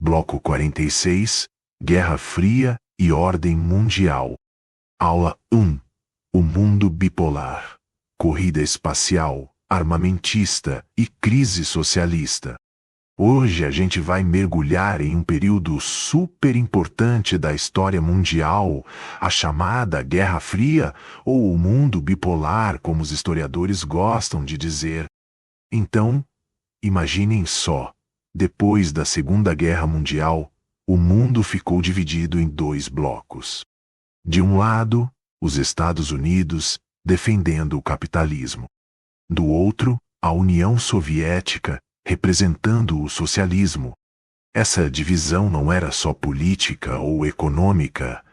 Bloco 46, Guerra Fria e Ordem Mundial. Aula 1. O mundo bipolar. Corrida espacial, armamentista e crise socialista. Hoje a gente vai mergulhar em um período super importante da história mundial, a chamada Guerra Fria ou o mundo bipolar, como os historiadores gostam de dizer. Então, imaginem só, depois da Segunda Guerra Mundial, o mundo ficou dividido em dois blocos. De um lado, os Estados Unidos, defendendo o capitalismo. Do outro, a União Soviética, representando o socialismo. Essa divisão não era só política ou econômica,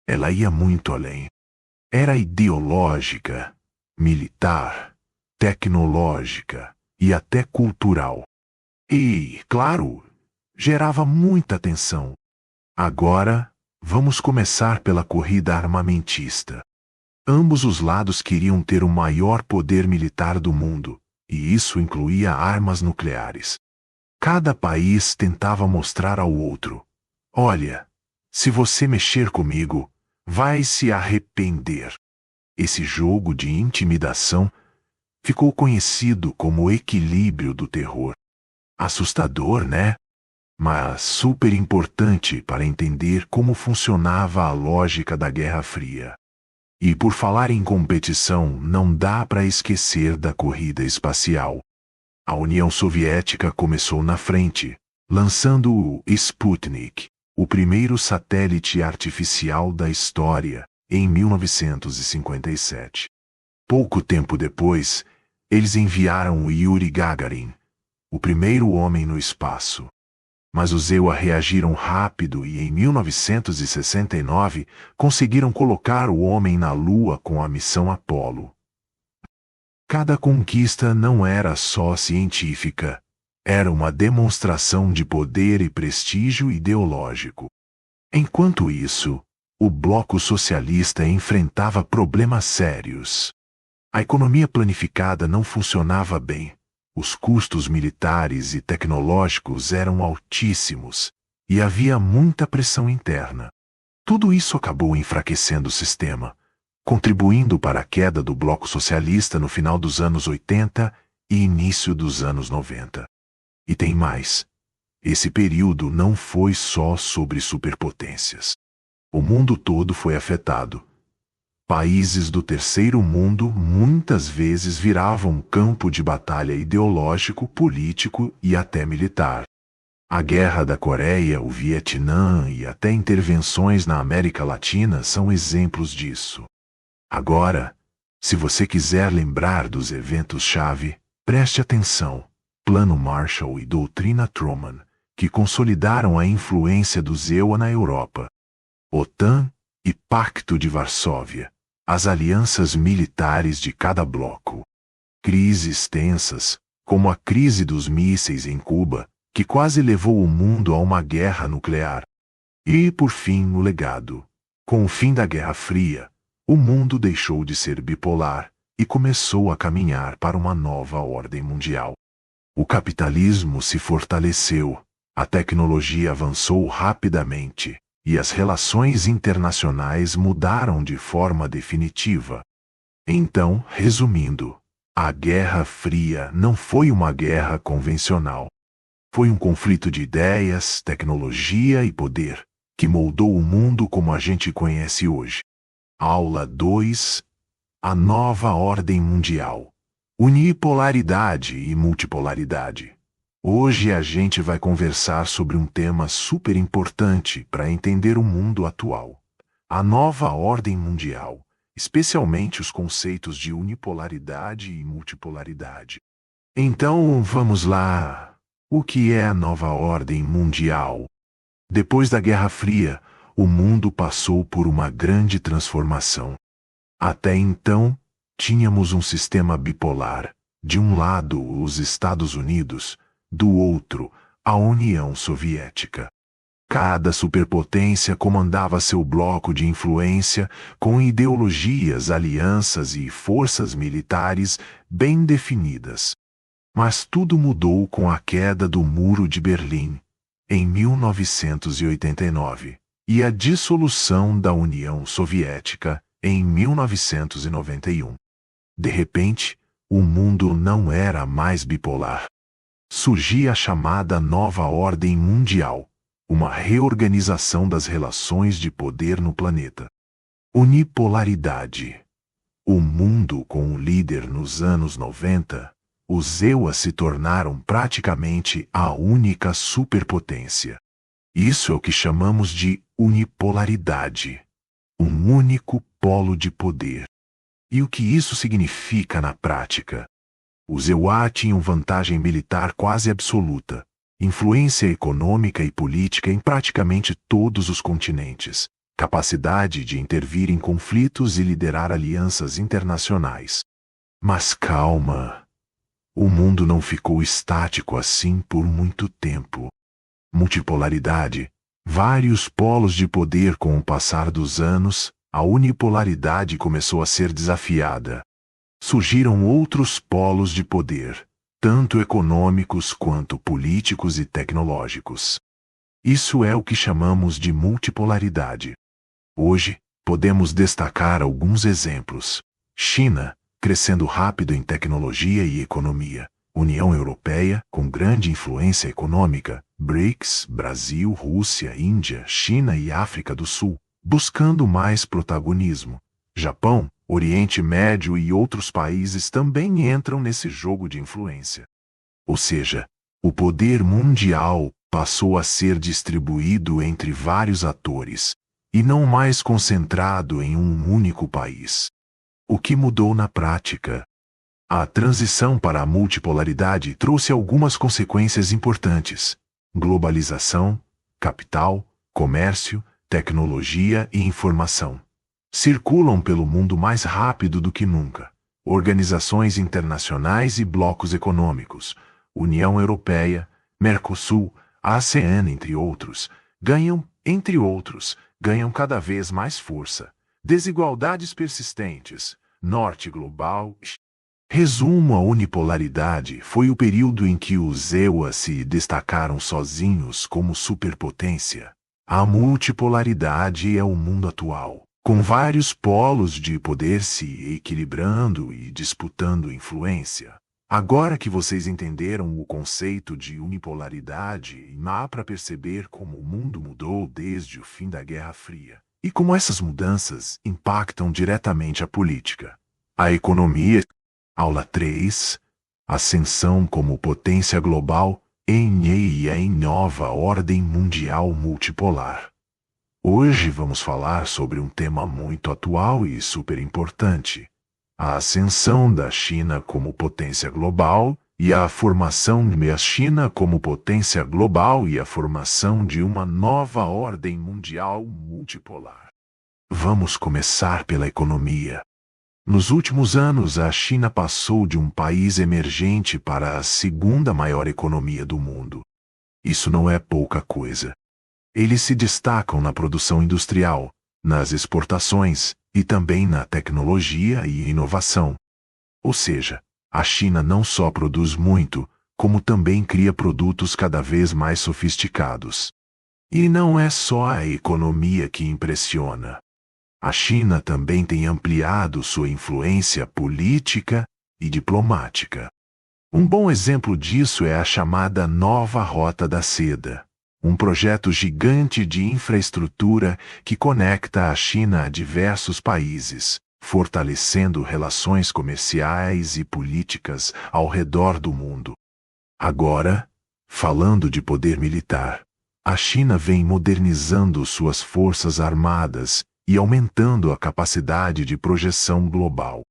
ela ia muito além. Era ideológica, militar, tecnológica e até cultural. E, claro, gerava muita tensão. Agora, vamos começar pela corrida armamentista. Ambos os lados queriam ter o maior poder militar do mundo, e isso incluía armas nucleares. Cada país tentava mostrar ao outro: olha, se você mexer comigo, vai se arrepender. Esse jogo de intimidação ficou conhecido como o equilíbrio do terror. Assustador, né? Mas super importante para entender como funcionava a lógica da Guerra Fria. E por falar em competição, não dá para esquecer da corrida espacial. A União Soviética começou na frente, lançando o Sputnik, o primeiro satélite artificial da história, em 1957. Pouco tempo depois, eles enviaram o Yuri Gagarin, o primeiro homem no espaço. Mas os EUA reagiram rápido e em 1969 conseguiram colocar o homem na Lua com a missão Apollo. Cada conquista não era só científica, era uma demonstração de poder e prestígio ideológico. Enquanto isso, o bloco socialista enfrentava problemas sérios. A economia planificada não funcionava bem. Os custos militares e tecnológicos eram altíssimos, e havia muita pressão interna. Tudo isso acabou enfraquecendo o sistema, contribuindo para a queda do bloco socialista no final dos anos 80 e início dos anos 90. E tem mais. Esse período não foi só sobre superpotências. O mundo todo foi afetado. Países do terceiro mundo muitas vezes viravam um campo de batalha ideológico, político e até militar. A Guerra da Coreia, o Vietnã e até intervenções na América Latina são exemplos disso. Agora, se você quiser lembrar dos eventos-chave, preste atenção: Plano Marshall e Doutrina Truman, que consolidaram a influência dos EUA na Europa. OTAN e Pacto de Varsóvia, as alianças militares de cada bloco. Crises tensas, como a crise dos mísseis em Cuba, que quase levou o mundo a uma guerra nuclear. E, por fim, o legado. Com o fim da Guerra Fria, o mundo deixou de ser bipolar e começou a caminhar para uma nova ordem mundial. O capitalismo se fortaleceu, a tecnologia avançou rapidamente, e as relações internacionais mudaram de forma definitiva. Então, resumindo, a Guerra Fria não foi uma guerra convencional. Foi um conflito de ideias, tecnologia e poder, que moldou o mundo como a gente conhece hoje. Aula 2. A nova ordem mundial. Unipolaridade e multipolaridade. Hoje a gente vai conversar sobre um tema super importante para entender o mundo atual. A nova ordem mundial, especialmente os conceitos de unipolaridade e multipolaridade. Então, vamos lá. O que é a nova ordem mundial? Depois da Guerra Fria, o mundo passou por uma grande transformação. Até então, tínhamos um sistema bipolar. De um lado, os Estados Unidos, do outro, a União Soviética. Cada superpotência comandava seu bloco de influência com ideologias, alianças e forças militares bem definidas. Mas tudo mudou com a queda do Muro de Berlim, em 1989, e a dissolução da União Soviética em 1991. De repente, o mundo não era mais bipolar. Surgia a chamada Nova Ordem Mundial, uma reorganização das relações de poder no planeta. Unipolaridade. O mundo com o líder nos anos 90, os EUA se tornaram praticamente a única superpotência. Isso é o que chamamos de unipolaridade. Um único polo de poder. E o que isso significa na prática? Os EUA tinham vantagem militar quase absoluta, influência econômica e política em praticamente todos os continentes, capacidade de intervir em conflitos e liderar alianças internacionais. Mas calma! O mundo não ficou estático assim por muito tempo. Multipolaridade, vários polos de poder. Com o passar dos anos, a unipolaridade começou a ser desafiada. Surgiram outros polos de poder, tanto econômicos quanto políticos e tecnológicos. Isso é o que chamamos de multipolaridade. Hoje, podemos destacar alguns exemplos. China, crescendo rápido em tecnologia e economia. União Europeia, com grande influência econômica. BRICS, Brasil, Rússia, Índia, China e África do Sul, buscando mais protagonismo. Japão, Oriente Médio e outros países também entram nesse jogo de influência. Ou seja, o poder mundial passou a ser distribuído entre vários atores, e não mais concentrado em um único país. O que mudou na prática? A transição para a multipolaridade trouxe algumas consequências importantes: globalização, capital, comércio, tecnologia e informação. Circulam pelo mundo mais rápido do que nunca. Organizações internacionais e blocos econômicos, União Europeia, Mercosul, ASEAN, entre outros, ganham cada vez mais força. Desigualdades persistentes, norte global. Resumo: a unipolaridade foi o período em que os EUA se destacaram sozinhos como superpotência. A multipolaridade é o mundo atual, com vários polos de poder se equilibrando e disputando influência. Agora que vocês entenderam o conceito de unipolaridade, dá para perceber como o mundo mudou desde o fim da Guerra Fria, e como essas mudanças impactam diretamente a política, a economia. Aula 3. Ascensão como potência global em nova ordem mundial multipolar. Hoje vamos falar sobre um tema muito atual e super importante: a ascensão da China como potência global e a formação da China como potência global e a formação de uma nova ordem mundial multipolar. Vamos começar pela economia. Nos últimos anos, a China passou de um país emergente para a segunda maior economia do mundo. Isso não é pouca coisa. Eles se destacam na produção industrial, nas exportações e também na tecnologia e inovação. Ou seja, a China não só produz muito, como também cria produtos cada vez mais sofisticados. E não é só a economia que impressiona. A China também tem ampliado sua influência política e diplomática. Um bom exemplo disso é a chamada Nova Rota da Seda, um projeto gigante de infraestrutura que conecta a China a diversos países, fortalecendo relações comerciais e políticas ao redor do mundo. Agora, falando de poder militar, a China vem modernizando suas forças armadas e aumentando a capacidade de projeção global.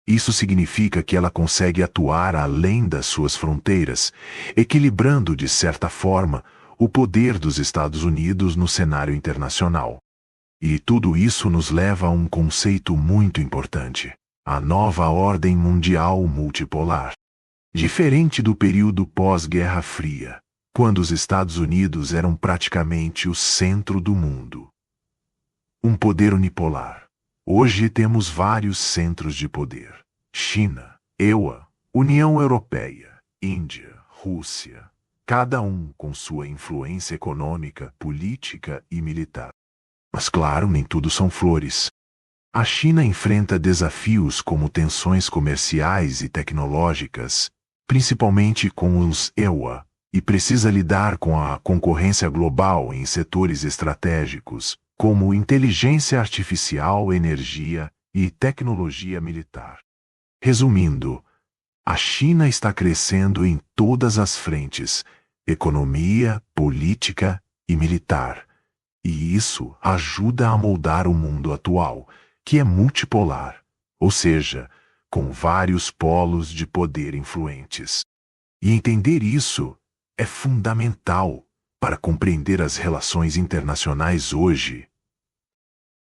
Isso significa que ela consegue atuar além das suas fronteiras, equilibrando, de certa forma, o poder dos Estados Unidos no cenário internacional. E tudo isso nos leva a um conceito muito importante: a nova ordem mundial multipolar. Diferente do período pós-Guerra Fria, quando os Estados Unidos eram praticamente o centro do mundo. Um poder unipolar. Hoje temos vários centros de poder: China, EUA, União Europeia, Índia, Rússia, cada um com sua influência econômica, política e militar. Mas claro, nem tudo são flores. A China enfrenta desafios como tensões comerciais e tecnológicas, principalmente com os EUA, e precisa lidar com a concorrência global em setores estratégicos, como inteligência artificial, energia e tecnologia militar. Resumindo, a China está crescendo em todas as frentes: economia, política e militar. E isso ajuda a moldar o mundo atual, que é multipolar, ou seja, com vários polos de poder influentes. E entender isso é fundamental para compreender as relações internacionais hoje